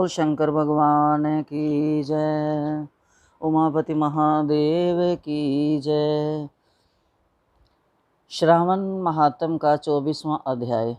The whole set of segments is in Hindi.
बोल शंकर भगवान की जय। उमापति महादेव की जय। श्रावण महात्म का 24वां अध्याय।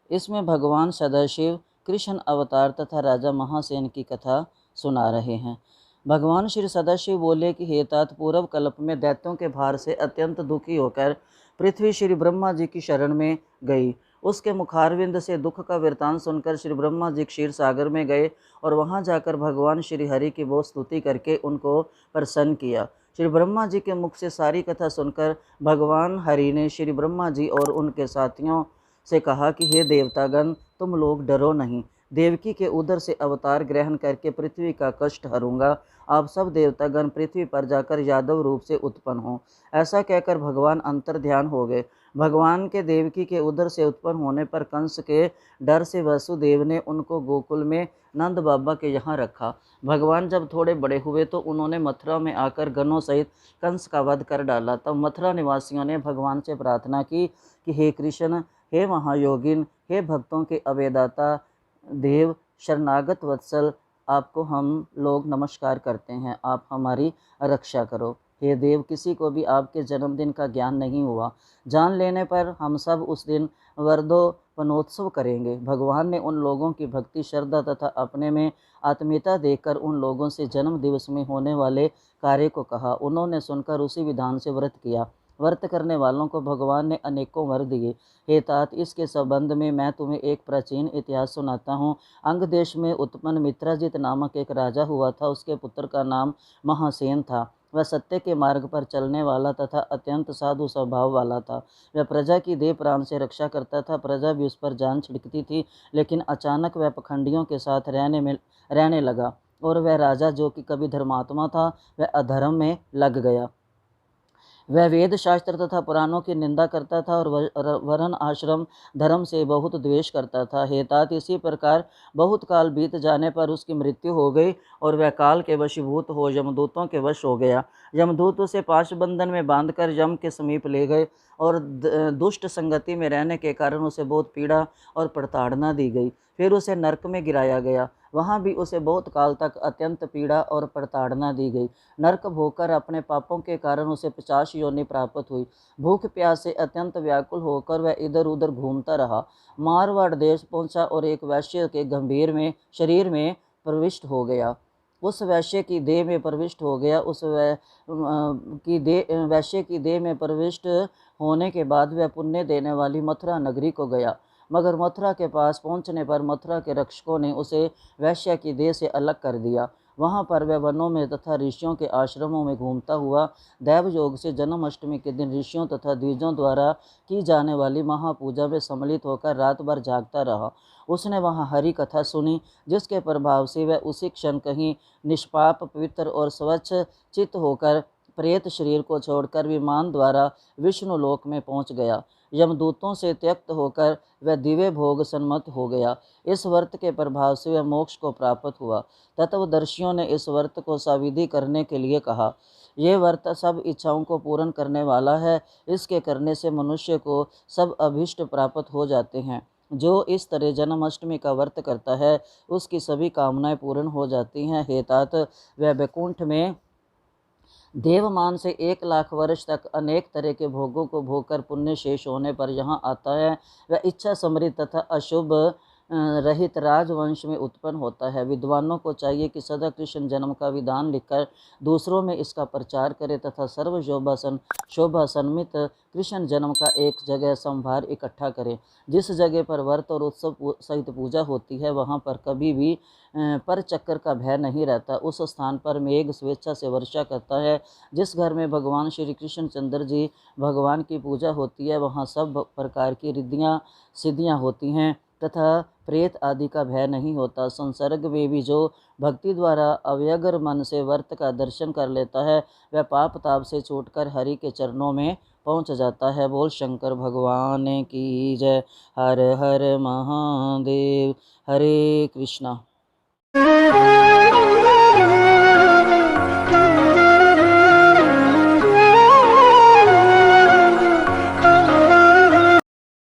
इसमें भगवान सदाशिव कृष्ण अवतार तथा राजा महासेन की कथा सुना रहे हैं। भगवान श्री सदाशिव बोले कि हे तात, पूर्व कल्प में दैत्यों के भार से अत्यंत दुखी होकर पृथ्वी श्री ब्रह्मा जी की शरण में गई। उसके मुखारविंद से दुख का वृतांत सुनकर श्री ब्रह्मा जी क्षीर सागर में गए और वहां जाकर भगवान श्री हरि की बहुत स्तुति करके उनको प्रसन्न किया। श्री ब्रह्मा जी के मुख से सारी कथा सुनकर भगवान हरि ने श्री ब्रह्मा जी और उनके साथियों से कहा कि हे देवतागण, तुम लोग डरो नहीं। देवकी के उदर से अवतार ग्रहण करके पृथ्वी का कष्ट हरूंगा। आप सब देवतागण पृथ्वी पर जाकर यादव रूप से उत्पन्न हो। ऐसा कहकर भगवान अंतर ध्यान हो गए। भगवान के देवकी के उदर से उत्पन्न होने पर कंस के डर से वसुदेव ने उनको गोकुल में नंद बाबा के यहाँ रखा। भगवान जब थोड़े बड़े हुए तो उन्होंने मथुरा में आकर गणों सहित कंस का वध कर डाला। तब मथुरा निवासियों ने भगवान से प्रार्थना की कि हे कृष्ण, हे महायोगिन, हे भक्तों के अभेदाता देव, शरणागत वत्सल, आपको हम लोग नमस्कार करते हैं। आप हमारी रक्षा करो। हे देव, किसी को भी आपके जन्मदिन का ज्ञान नहीं हुआ। जान लेने पर हम सब उस दिन वरदोपनोत्सव करेंगे। भगवान ने उन लोगों की भक्ति, श्रद्धा तथा अपने में आत्मीयता देखकर उन लोगों से जन्म दिवस में होने वाले कार्य को कहा। उन्होंने सुनकर उसी विधान से व्रत किया। व्रत करने वालों को भगवान ने अनेकों वर दिए। हे तात, इसके संबंध में मैं तुम्हें एक प्राचीन इतिहास सुनाता हूँ। अंग देश में उत्पन्न मित्राजित नामक एक राजा हुआ था। उसके पुत्र का नाम महासेन था। वह सत्य के मार्ग पर चलने वाला तथा अत्यंत साधु स्वभाव वाला था। वह प्रजा की देह प्राण से रक्षा करता था। प्रजा भी उस पर जान छिड़कती थी, लेकिन अचानक वह पखंडियों के साथ रहने लगा और वह राजा, जो कि कभी धर्मात्मा था, वह अधर्म में लग गया। वह वेद शास्त्र तथा पुराणों की निंदा करता था और वर्ण आश्रम धर्म से बहुत द्वेष करता था। हे तात, इसी प्रकार बहुत काल बीत जाने पर उसकी मृत्यु हो गई और वह काल के वशीभूत हो यमदूतों के वश हो गया। यमदूत उसे पाशबंधन में बांधकर यम के समीप ले गए और दुष्ट संगति में रहने के कारण उसे बहुत पीड़ा और प्रताड़ना दी गई। फिर उसे नरक में गिराया गया। वहाँ भी उसे बहुत काल तक अत्यंत पीड़ा और प्रताड़ना दी गई। नरक भोगकर अपने पापों के कारण उसे 50 योनि प्राप्त हुई। भूख प्यास से अत्यंत व्याकुल होकर वह इधर उधर घूमता रहा। मारवाड़ देश पहुंचा और एक वैश्य के गंभीर में शरीर में प्रविष्ट हो गया। उस वैश्य की देह में प्रविष्ट हो गया। उस वैश्य की देह में प्रविष्ट होने के बाद वह पुण्य देने वाली मथुरा नगरी को गया। मगर मथुरा के पास पहुंचने पर मथुरा के रक्षकों ने उसे वैश्य की देह से अलग कर दिया। वहाँ पर वह वनों में तथा ऋषियों के आश्रमों में घूमता हुआ दैव योग से जन्माष्टमी के दिन ऋषियों तथा द्विजों द्वारा की जाने वाली महापूजा में सम्मिलित होकर रात भर जागता रहा। उसने वहाँ हरि कथा सुनी, जिसके प्रभाव से वह उसी क्षण कहीं निष्पाप, पवित्र और स्वच्छ चित्त होकर प्रेत शरीर को छोड़कर विमान द्वारा विष्णु लोक में पहुँच गया। यमदूतों से त्यक्त होकर वह दिव्य भोग सन्मत हो गया। इस व्रत के प्रभाव से वह मोक्ष को प्राप्त हुआ। तत्वदर्शियों ने इस व्रत को साविधि करने के लिए कहा। ये व्रत सब इच्छाओं को पूर्ण करने वाला है। इसके करने से मनुष्य को सब अभीष्ट प्राप्त हो जाते हैं। जो इस तरह जन्माष्टमी का व्रत करता है, उसकी सभी कामनाएं पूर्ण हो जाती हैं। हे तात, वह वैकुंठ में देवमान से 1,00,000 वर्ष तक अनेक तरह के भोगों को भोगकर पुण्य शेष होने पर यहाँ आता है। वह इच्छा समृद्ध तथा अशुभ रहित राजवंश में उत्पन्न होता है। विद्वानों को चाहिए कि सदा कृष्ण जन्म का विधान लिखकर दूसरों में इसका प्रचार करें तथा सर्व शोभा सन्मित कृष्ण जन्म का एक जगह संभार इकट्ठा करें। जिस जगह पर व्रत और उत्सव सहित पूजा होती है, वहाँ पर कभी भी पर चक्कर का भय नहीं रहता। उस स्थान पर मेघ स्वेच्छा से वर्षा करता है। जिस घर में भगवान श्री कृष्ण चंद्र जी भगवान की पूजा होती है, वहाँ सब प्रकार की रिद्धियाँ सिद्धियाँ होती हैं तथा प्रेत आदि का भय नहीं होता। संसर्ग में भी जो भक्ति द्वारा अव्यग्र मन से व्रत का दर्शन कर लेता है, वह पाप ताप से छूटकर हरि के चरणों में पहुंच जाता है। बोल शंकर भगवान की जय। हर हर महादेव। हरे कृष्णा।